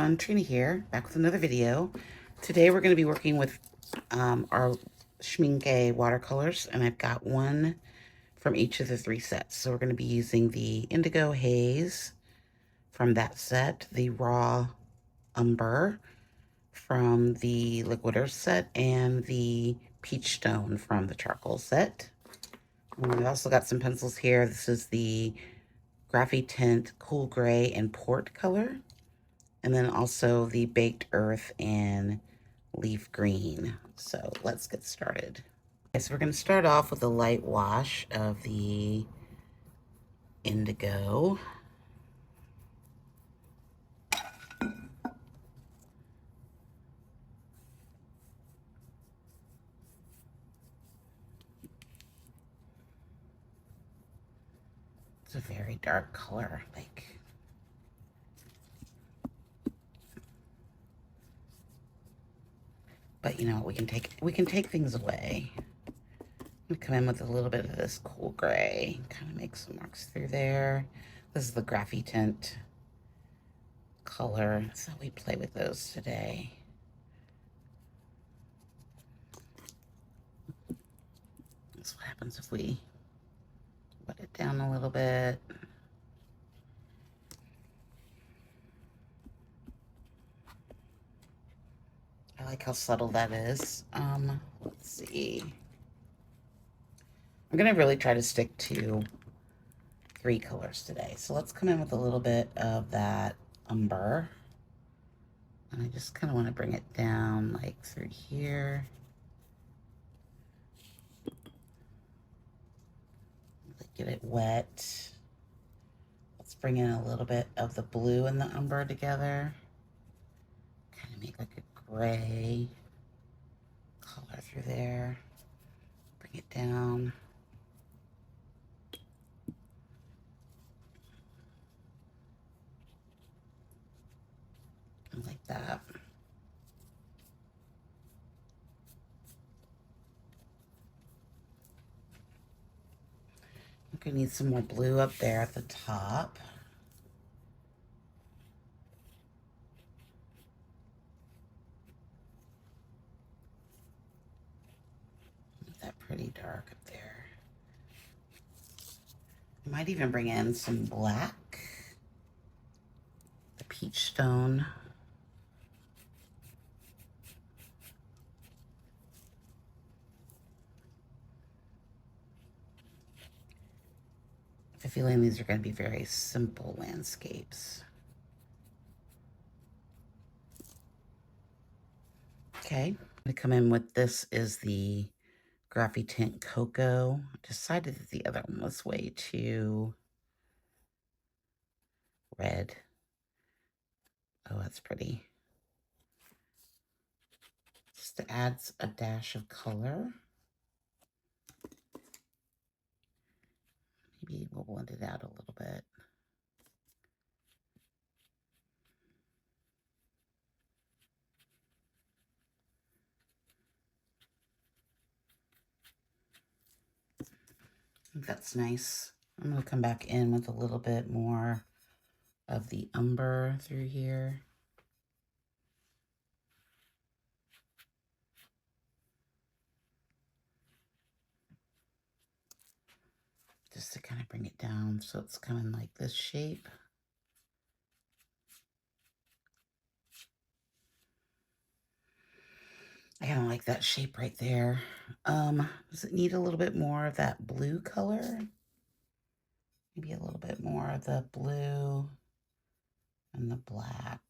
everyone, Trina here, back with another video. Today we're going to be working with our Schmincke watercolors, and I've got one from each of the three sets. So we're going to be using the Indigo Haze from that set, the Raw Umber from the Liquiders set, and the Peach Stone from the Charcoal set. And we've also got some pencils here. This is the Graphitint Cool Gray and Port color. And then also the Baked Earth and Leaf Green. So let's get started. Okay, so we're going to start off with a light wash of the Indigo. It's a very dark color, but you know, we can take things away. I'm gonna come in with a little bit of this cool gray, kind of make some marks through there. This is the Graphitint color, so we play with those today. That's what happens if we wet it down a little bit. I like how subtle that is. Let's see. I'm gonna really try to stick to 3 colors today. So let's come in with a little bit of that umber. And I just kind of want to bring it down like through here. Get it wet. Let's bring in a little bit of the blue and the umber together. Kind of make like a gray color through there. Bring it down. And like that. I'm gonna need some more blue up there at the top. That pretty dark up there. I might even bring in some black, the Peach Stone. I have a feeling these are going to be very simple landscapes. Okay, I'm going to come in with this is the Graphitint Cocoa. I decided that the other one was way too red. Oh, that's pretty. Just adds a dash of color. Maybe we'll blend it out a little bit. I think that's nice. I'm going to come back in with a little bit more of the umber through here. Just to kind of bring it down so it's coming like this shape. I kind of like that shape right there. Does it need a little bit more of that blue color? Maybe a little bit more of the blue and the black.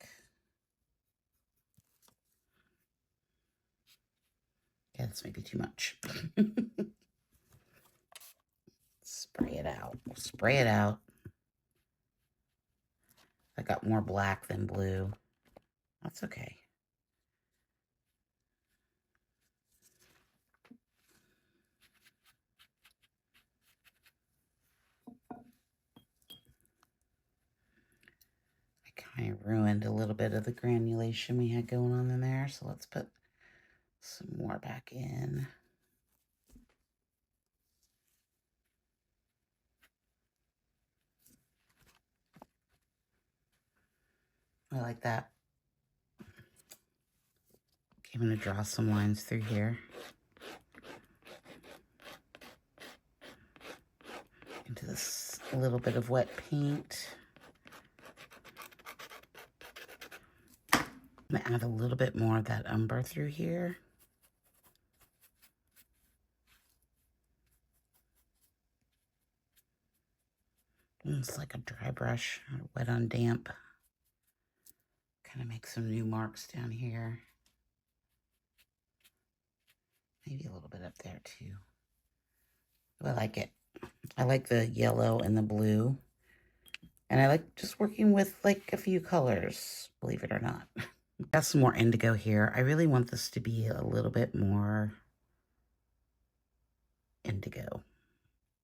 Yeah, this may be too much. Spray it out. We'll spray it out. I got more black than blue. That's okay. Kind of ruined a little bit of the granulation we had going on in there, so let's put some more back in. I like that. I'm going to draw some lines through here. Into this little bit of wet paint. I'm going to add a little bit more of that umber through here. It's like a dry brush, wet on damp. Kind of make some new marks down here. Maybe a little bit up there too. I like it. I like the yellow and the blue. And I like just working with like a few colors, believe it or not. Got some more indigo here. I really want this to be a little bit more indigo.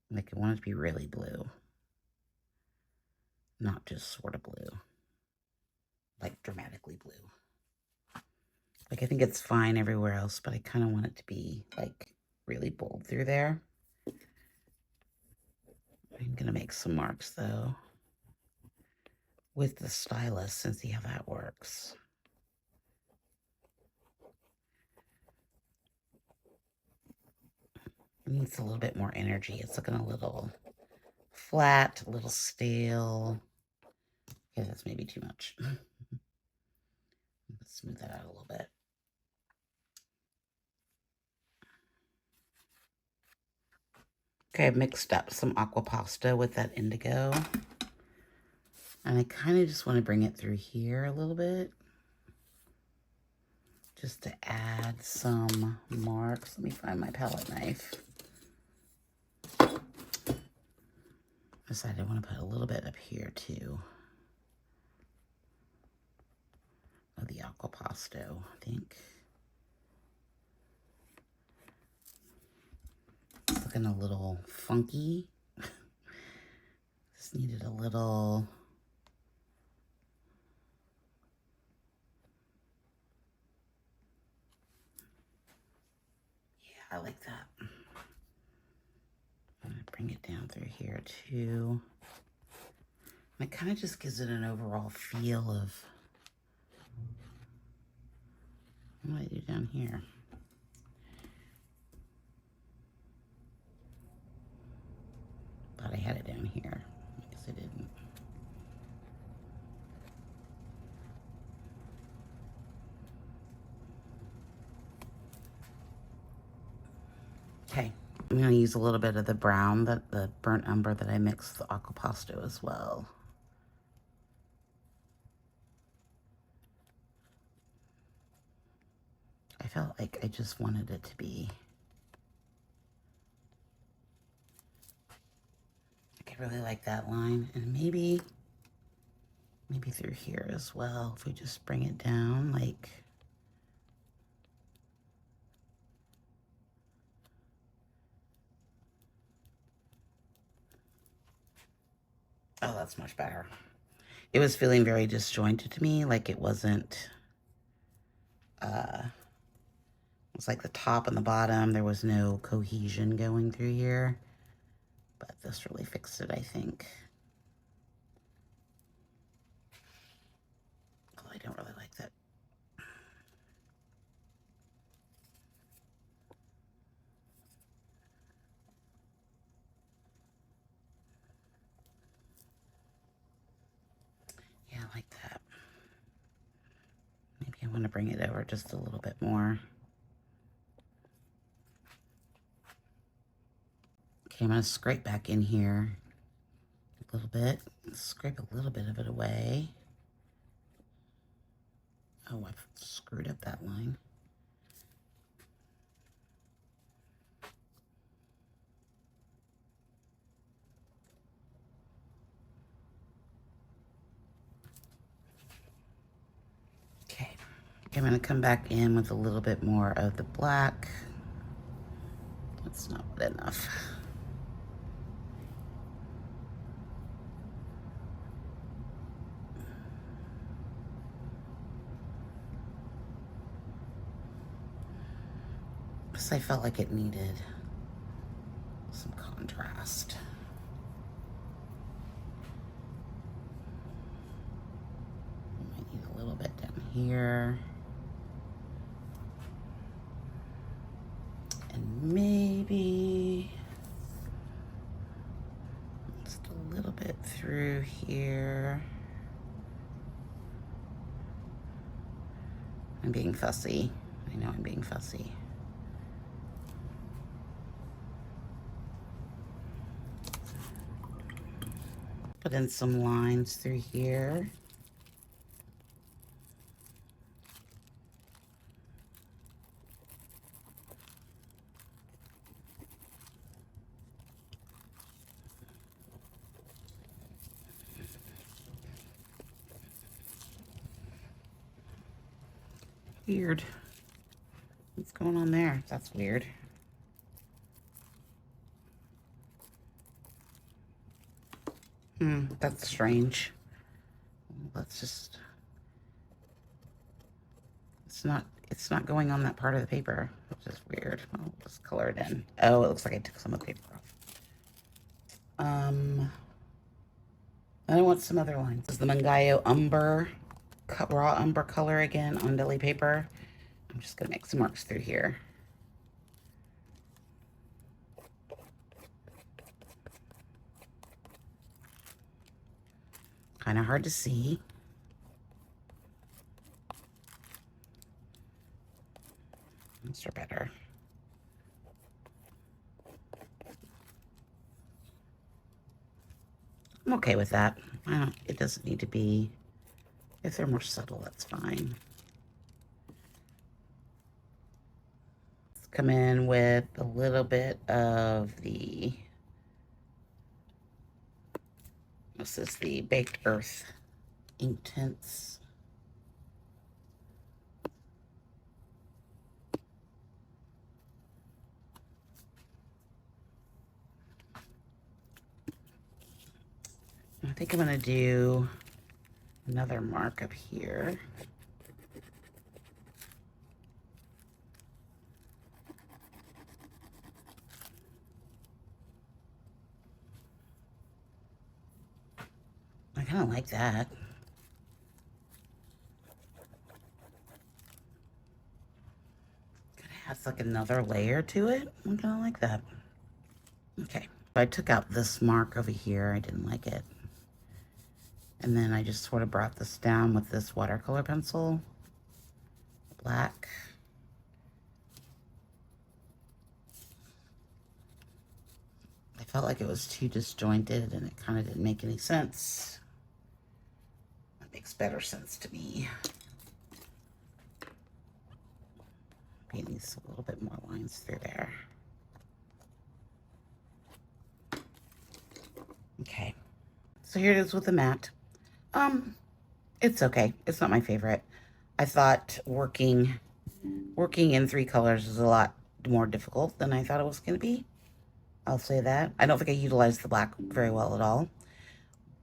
Like I want it to be really blue. Not just sort of blue. Like dramatically blue. Like I think it's fine everywhere else, but I kind of want it to be like really bold through there. I'm gonna make some marks though with the stylus and see how that works. It needs a little bit more energy. It's looking a little flat, a little stale. Okay, that's maybe too much. Let's smooth that out a little bit. Okay, I've mixed up some Aquapasto with that indigo. And I kind of just want to bring it through here a little bit. Just to add some marks. Let me find my palette knife. I decided I want to put a little bit up here too. Of the Aquapasto, I think. It's looking a little funky. Just needed a little... I like that. I'm going to bring it down through here too. And it kind of just gives it an overall feel of... What do I do down here? Thought I had it down here. I guess I didn't. Okay, I'm going to use a little bit of the brown, the burnt umber that I mixed the Aquapasto as well. I felt like I just wanted it to be... Like I really like that line. And maybe through here as well, if we just bring it down, like... Oh, that's much better. It was feeling very disjointed to me, like it wasn't, it was like the top and the bottom. There was no cohesion going through here, but this really fixed it, I think. Oh, I don't really like that. Yeah, I like that. Maybe I want to bring it over just a little bit more. Okay, I'm going to scrape back in here a little bit. Scrape a little bit of it away. Oh, I've screwed up that line. Okay, I'm going to come back in with a little bit more of the black. That's not enough. Because I felt like it needed some contrast. I might need a little bit down here. maybe just a little bit through here. I'm being fussy. I know I'm being fussy. Put in some lines through here. Weird. What's going on there? That's weird. That's strange. Let's just... It's not going on that part of the paper, which is weird. I'll just color it in. Oh, it looks like I took some of the paper off. I want some other lines. This is the Mangayo Umber, raw umber color again on deli paper. I'm just gonna make some marks through here. Kind of hard to see. These are better. I'm okay with that. It doesn't need to be, if they're more subtle, that's fine. Let's come in with a little bit of the, this is the Baked Earth Inktense. I think I'm gonna do another mark up here. I kind of like that. Kind of has like another layer to it. I kind of like that. Okay, I took out this mark over here. I didn't like it. And then I just sort of brought this down with this watercolor pencil, black. I felt like it was too disjointed and it kind of didn't make any sense. That makes better sense to me. Maybe needs a little bit more lines through there. Okay, so here it is with the matte. It's okay. It's not my favorite. I thought working in 3 colors is a lot more difficult than I thought it was going to be. I'll say that. I don't think I utilized the black very well at all,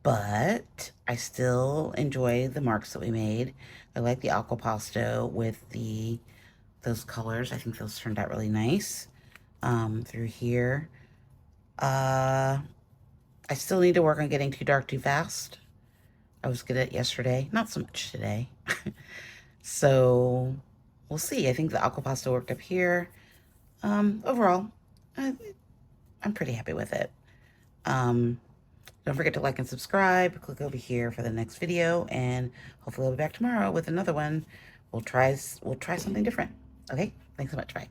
but I still enjoy the marks that we made. I like the Aquapasto with those colors. I think those turned out really nice through here. I still need to work on getting too dark too fast. I was good at it yesterday, not so much today. So we'll see. I think the Aquapasto worked up here. Overall, I'm pretty happy with it. Don't forget to like and subscribe. Click over here for the next video, and hopefully I'll be back tomorrow with another one. We'll try something different. Okay, thanks so much. Bye.